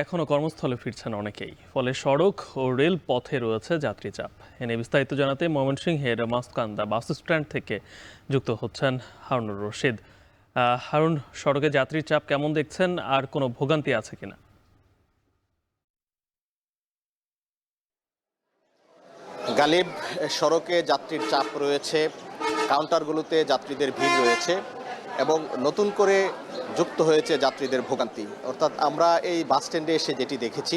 এখনও কর্মস্থলে ফিরছেন অনেকেই, ফলে সড়ক ও রেল পথে রয়েছে যাত্রী চাপ। এ নিয়ে বিস্তারিত জানাতে ময়মনসিংহের মাসকান্দা বাস স্ট্যান্ড থেকে যুক্ত হচ্ছেন হারুনুর রশিদ। হারুন, সড়কে যাত্রীর চাপ কেমন দেখছেন, আর কোনো ভোগান্তি আছে কিনা? গালিব, সড়কে যাত্রীর চাপ রয়েছে, কাউন্টারগুলোতে যাত্রীদের ভিড় রয়েছে এবং নতুন করে যুক্ত হয়েছে যাত্রীদের ভোগান্তি। অর্থাৎ আমরা এই বাস স্ট্যান্ডে এসে যেটি দেখেছি,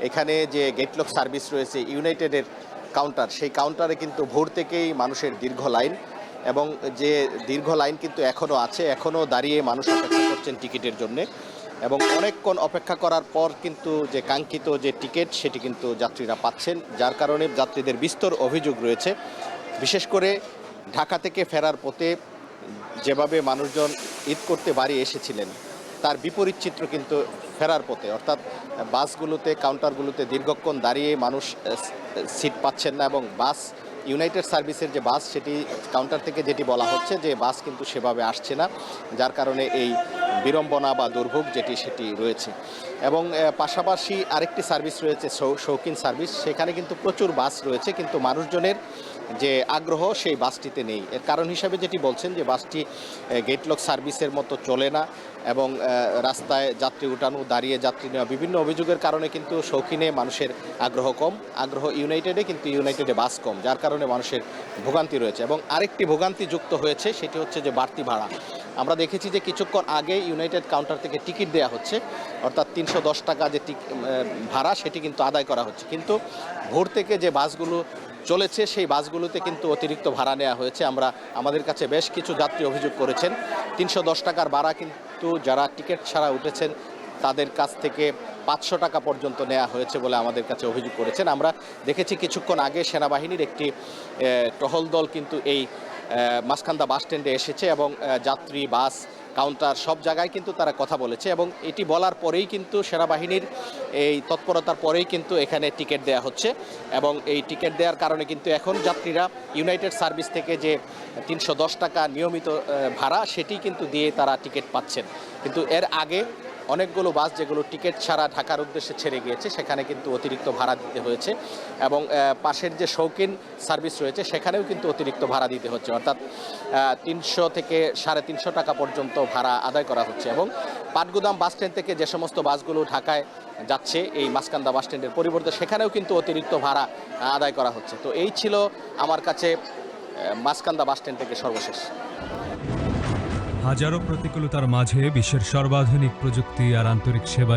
এখানে যে গেটলক সার্ভিস রয়েছে ইউনাইটেডের কাউন্টার, সেই কাউন্টারে কিন্তু ভোর থেকেই মানুষের দীর্ঘ লাইন, এবং যে দীর্ঘ লাইন কিন্তু এখনও আছে, এখনও দাঁড়িয়ে মানুষ অপেক্ষা করছেন টিকিটের জন্যে। এবং অনেকক্ষণ অপেক্ষা করার পর কিন্তু যে কাঙ্ক্ষিত যে টিকিট সেটি কিন্তু যাত্রীরা পাচ্ছেন, যার কারণে যাত্রীদের বিস্তর অভিযোগ রয়েছে। বিশেষ করে ঢাকা থেকে ফেরার পথে যেভাবে মানুষজন ঈদ করতে বাড়ি এসেছিলেন, তার বিপরীত চিত্র কিন্তু ফেরার পথে, অর্থাৎ বাসগুলোতে কাউন্টারগুলোতে দীর্ঘক্ষণ দাঁড়িয়ে মানুষ সিট পাচ্ছেন না, এবং বাস ইউনাইটেড সার্ভিসের যে বাস সেটি কাউন্টার থেকে যেটি বলা হচ্ছে যে বাস কিন্তু সেভাবে আসছে না, যার কারণে এই বিড়ম্বনা বা দুর্ভোগ সেটি রয়েছে। এবং পাশাপাশি আরেকটি সার্ভিস রয়েছে শৌখিন সার্ভিস, সেখানে কিন্তু প্রচুর বাস রয়েছে, কিন্তু মানুষজনের যে আগ্রহ সেই বাসটিতে নেই। এর কারণ হিসাবে যেটি বলছেন যে বাসটি গেটলক সার্ভিসের মতো চলে না, এবং রাস্তায় যাত্রী উঠানো, দাঁড়িয়ে যাত্রী নেওয়া, বিভিন্ন অভিযোগের কারণে কিন্তু শৌখিনে মানুষের আগ্রহ কম, আগ্রহ ইউনাইটেডে, কিন্তু ইউনাইটেডে বাস কম, যার কারণে মানুষের ভোগান্তি রয়েছে। এবং আরেকটি ভোগান্তি যুক্ত হয়েছে, সেটি হচ্ছে যে বাড়তি ভাড়া। আমরা দেখেছি যে কিছুক্ষণ আগে ইউনাইটেড কাউন্টার থেকে টিকিট দেওয়া হচ্ছে, অর্থাৎ 310 টাকা যে ভাড়া সেটি কিন্তু আদায় করা হচ্ছে, কিন্তু ভোর থেকে যে বাসগুলো চলেছে সেই বাসগুলোতে কিন্তু অতিরিক্ত ভাড়া নেওয়া হয়েছে। আমাদের কাছে বেশ কিছু যাত্রী অভিযোগ করেছেন 310 টাকার ভাড়া কিন্তু যারা টিকিট ছাড়া উঠেছেন তাদের কাছ থেকে 500 টাকা পর্যন্ত নেওয়া হয়েছে বলে আমাদের কাছে অভিযোগ করেছেন। আমরা দেখেছি কিছুক্ষণ আগে সেনাবাহিনীর একটি টহল দল কিন্তু এই মাসকান্দা বাস স্ট্যান্ডে এসেছে, এবং যাত্রী, বাস, কাউন্টার সব জায়গায় কিন্তু তারা কথা বলেছে, এবং এটি বলার পরেই কিন্তু সেনাবাহিনীর এই তৎপরতার পরেই কিন্তু এখানে টিকিট দেওয়া হচ্ছে। এবং এই টিকিট দেওয়ার কারণে কিন্তু এখন যাত্রীরা ইউনাইটেড সার্ভিস থেকে যে 310 টাকা নিয়মিত ভাড়া সেটি কিন্তু দিয়ে তারা টিকিট পাচ্ছেন। কিন্তু এর আগে অনেকগুলো বাস যেগুলো টিকিট ছাড়া ঢাকার উদ্দেশ্যে ছেড়ে গিয়েছে সেখানে কিন্তু অতিরিক্ত ভাড়া দিতে হয়েছে, এবং পাশের যে শৌখিন সার্ভিস রয়েছে সেখানেও কিন্তু অতিরিক্ত ভাড়া দিতে হচ্ছে, অর্থাৎ 300 থেকে 350 টাকা পর্যন্ত ভাড়া আদায় করা হচ্ছে। এবং পাটগুদাম বাস স্ট্যান্ড থেকে যে সমস্ত বাসগুলো ঢাকায় যাচ্ছে এই মাসকান্দা বাস স্ট্যান্ডের পরিবর্তে সেখানেও কিন্তু অতিরিক্ত ভাড়া আদায় করা হচ্ছে। তো এই ছিল আমার কাছে মাসকান্দা বাস স্ট্যান্ড থেকে সর্বশেষ। হাজারো প্রতিকূলতার মাঝে বিশ্বের সর্বাধুনিক প্রযুক্তি আর আন্তরিক সেবা